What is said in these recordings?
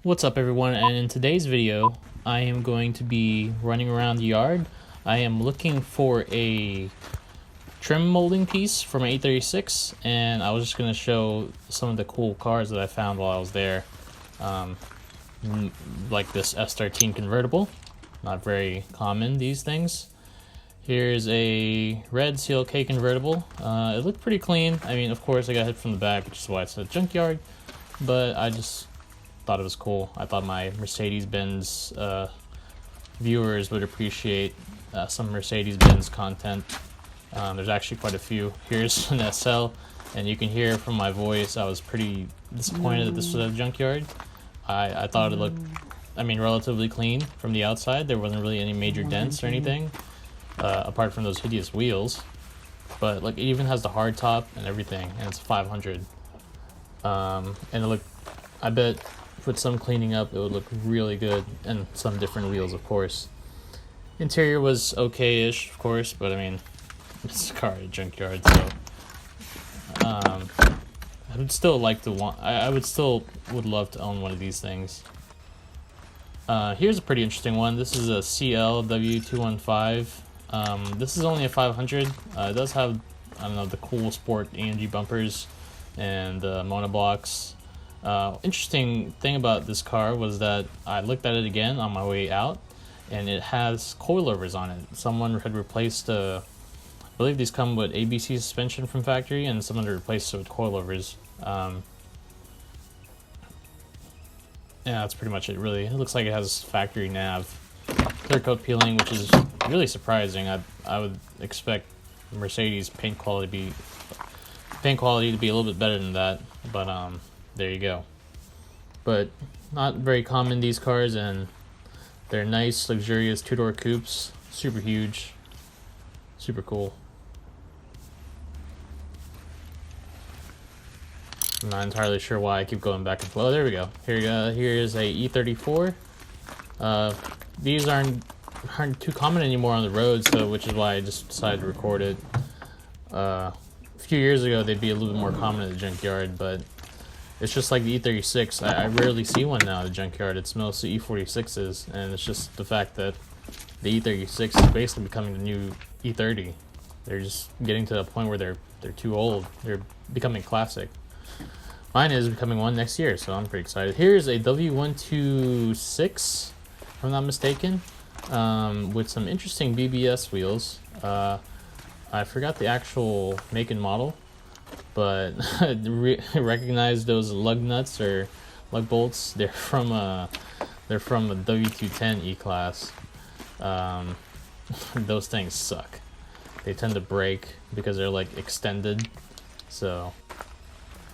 What's up everyone, and in today's video I am going to be running around the yard. I am looking for a trim molding piece for my 836, and I was just going to show some of the cool cars that I found while I was there. Like this S13 convertible, not very common these things. Here's a red CLK convertible. It looked pretty clean. I mean, of course I got hit from the back, which is why it's a junkyard, but I just thought it was cool. I thought my Mercedes-Benz viewers would appreciate some Mercedes-Benz content. There's actually quite a few. Here's an SL, and you can hear from my voice I was pretty disappointed that this was a junkyard. I thought it looked, I mean, relatively clean from the outside. There wasn't really any major dents or anything, apart from those hideous wheels. But like, it even has the hard top and everything, and it's 500. And it looked, I bet with some cleaning up it would look really good, and some different wheels, of course. Interior was okay-ish, of course, but I mean, it's a car at a junkyard, so I would still like to I would love to own one of these things. Here's a pretty interesting one. This is a CLW215. This is only a 500. It does have, I don't know, the cool sport AMG bumpers and monoblocks. Interesting thing about this car was that I looked at it again on my way out, and it has coilovers on it. Someone had replaced, I believe these come with ABC suspension from factory, and someone had replaced it with coilovers. Yeah, that's pretty much it, really. It looks like it has factory nav. Clear coat peeling, which is really surprising. I would expect Mercedes paint quality to be a little bit better than that, but there you go. But not very common, these cars, and they're nice, luxurious two-door coupes. Super huge, super cool. I'm not entirely sure why I keep going back and forth. Oh, there we go. Here is a E34. These aren't too common anymore on the road, so which is why I just decided to record it. A few years ago they'd be a little bit more common at the junkyard, but it's just like the E36. I rarely see one now at the junkyard. It's mostly E46s, and it's just the fact that the E36 is basically becoming the new E30. They're just getting to a point where they're too old. They're becoming classic. Mine is becoming one next year, so I'm pretty excited. Here's a W126, if I'm not mistaken, with some interesting BBS wheels. I forgot the actual make and model, but recognize those lug nuts or lug bolts. They're from a W210 E-Class. Those things suck. They tend to break because they're like extended. So,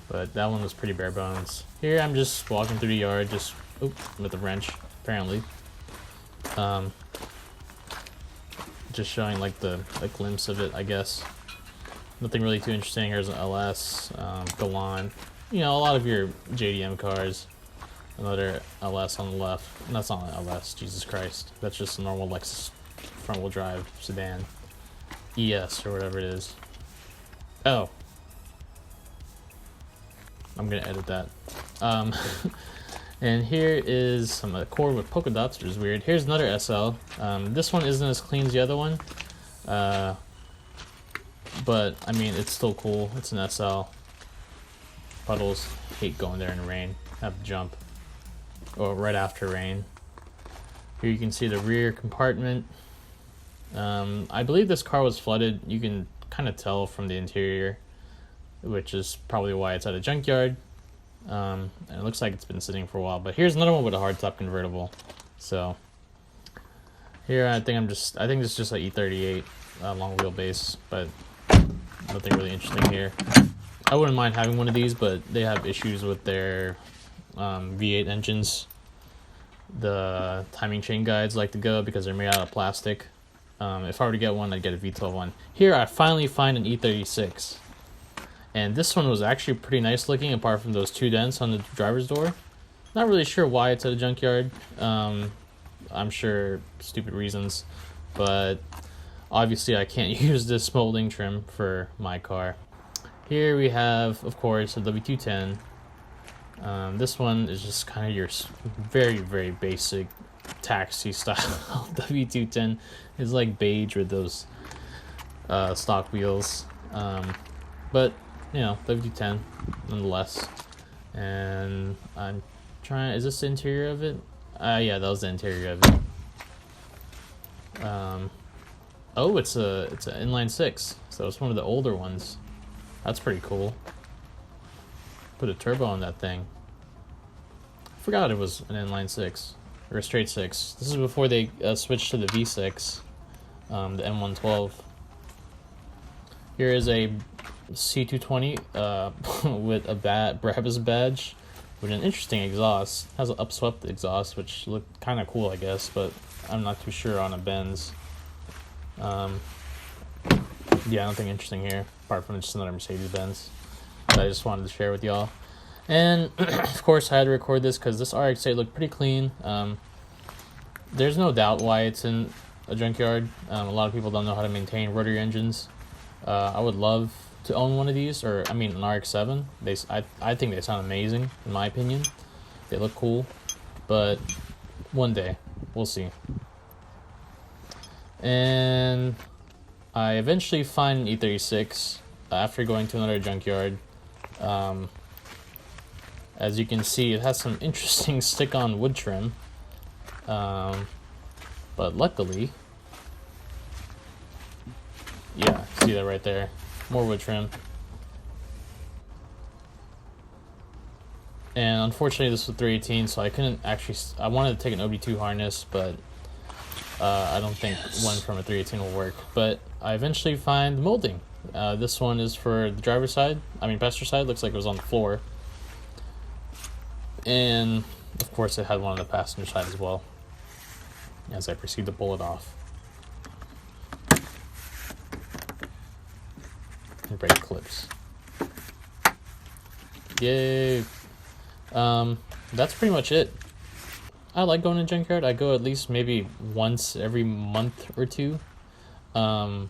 but that one was pretty bare bones. Here I'm just walking through the yard, just with a wrench apparently. Just showing like a glimpse of it, I guess. Nothing really too interesting. Here's an LS, Galan. You know, a lot of your JDM cars. Another LS on the left. And that's not an LS, Jesus Christ. That's just a normal Lexus front-wheel drive sedan. ES or whatever it is. Oh. I'm gonna edit that. And here is some cord with polka dots, which is weird. Here's another SL. This one isn't as clean as the other one. But I mean, it's still cool. It's an SL. Puddles, hate going there in the rain. Have to jump. Or right after rain. Here you can see the rear compartment. I believe this car was flooded. You can kind of tell from the interior, which is probably why it's at a junkyard. And it looks like it's been sitting for a while. But here's another one with a hardtop convertible. So here I think it's just a E38 long wheelbase, but nothing really interesting here. I wouldn't mind having one of these, but they have issues with their V8 engines. The timing chain guides like to go because they're made out of plastic. If I were to get one, I'd get a V12 one. Here I finally find an E36. And this one was actually pretty nice looking, apart from those two dents on the driver's door. Not really sure why it's at a junkyard. I'm sure stupid reasons, but obviously I can't use this molding trim for my car. Here we have, of course, a W210. This one is just kind of your very, very basic taxi style W210. It's like beige with those stock wheels, but you know, W210 nonetheless. And I'm trying, is this the interior of it? Yeah, that was the interior of it. Oh, it's an inline six, so it's one of the older ones. That's pretty cool. Put a turbo on that thing. I forgot it was an inline six or a straight six. This is before they switched to the V6, the M112. Here is a C220 with a Brabus badge with an interesting exhaust. It has an upswept exhaust, which looked kind of cool, I guess, but I'm not too sure on a Benz. Yeah, nothing interesting here, apart from just another Mercedes-Benz that I just wanted to share with y'all. And, of course, I had to record this because this RX-8 looked pretty clean. There's no doubt why it's in a junkyard. A lot of people don't know how to maintain rotary engines. I would love to own one of these, or, I mean, an RX-7. I think they sound amazing, in my opinion. They look cool, but one day, we'll see. And I eventually find an E36 after going to another junkyard. As you can see, it has some interesting stick-on wood trim, but luckily, yeah, see that right there, more wood trim. And unfortunately this was 318, so I couldn't actually, I wanted to take an OB2 harness, but I don't think one from a 318 will work. But I eventually find the molding. This one is for the driver's side, passenger side. Looks like it was on the floor. And of course it had one on the passenger side as well, as I proceed to pull it off. And brake clips. Yay. That's pretty much it. I like going to Junkyard. I go at least maybe once every month or two, because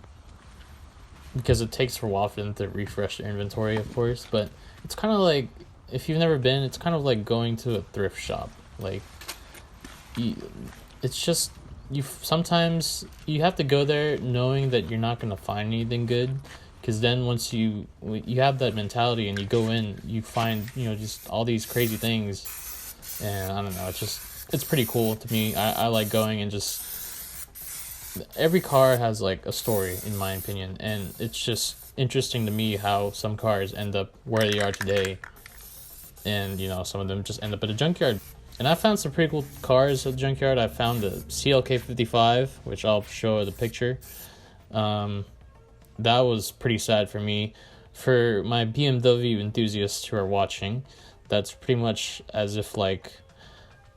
it takes for a while for them to refresh their inventory, of course. But it's kind of like, if you've never been, it's kind of like going to a thrift shop. Like, it's just, sometimes you have to go there knowing that you're not going to find anything good, because then once you have that mentality and you go in, you find, just all these crazy things. And I don't know, it's pretty cool to me. I like going and just, every car has like a story, in my opinion, and it's just interesting to me how some cars end up where they are today, and some of them just end up at a junkyard. And I found some pretty cool cars at the junkyard. I found the CLK 55, which I'll show the picture. That was pretty sad for me. For my BMW enthusiasts who are watching, that's pretty much as if like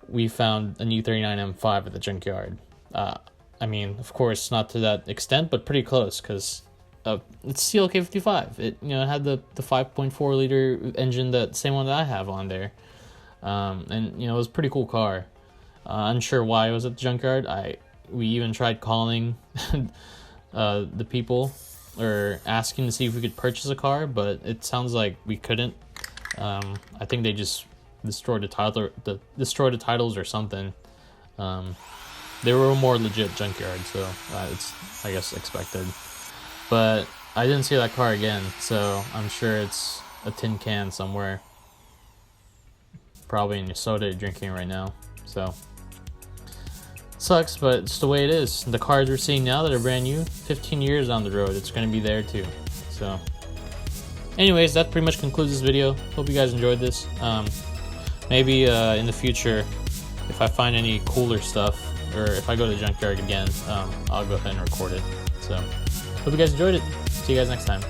we found a new 39 M5 at the junkyard. Of course, not to that extent, but pretty close, because it's CLK 55. It it had the 5.4 liter engine, that same one that I have on there, and it was a pretty cool car. Unsure why it was at the junkyard. We even tried calling the people, or asking to see if we could purchase a car, but it sounds like we couldn't. I think they just destroyed the titles or something. They were a more legit junkyard, so it's, I guess, expected. But I didn't see that car again, so I'm sure it's a tin can somewhere, probably in your soda you're drinking right now. So sucks, but it's the way it is. The cars we're seeing now that are brand new, 15 years down the road, it's going to be there too. So anyways, that pretty much concludes this video. Hope you guys enjoyed this. Maybe in the future, if I find any cooler stuff, or if I go to the junkyard again, I'll go ahead and record it. So hope you guys enjoyed it. See you guys next time.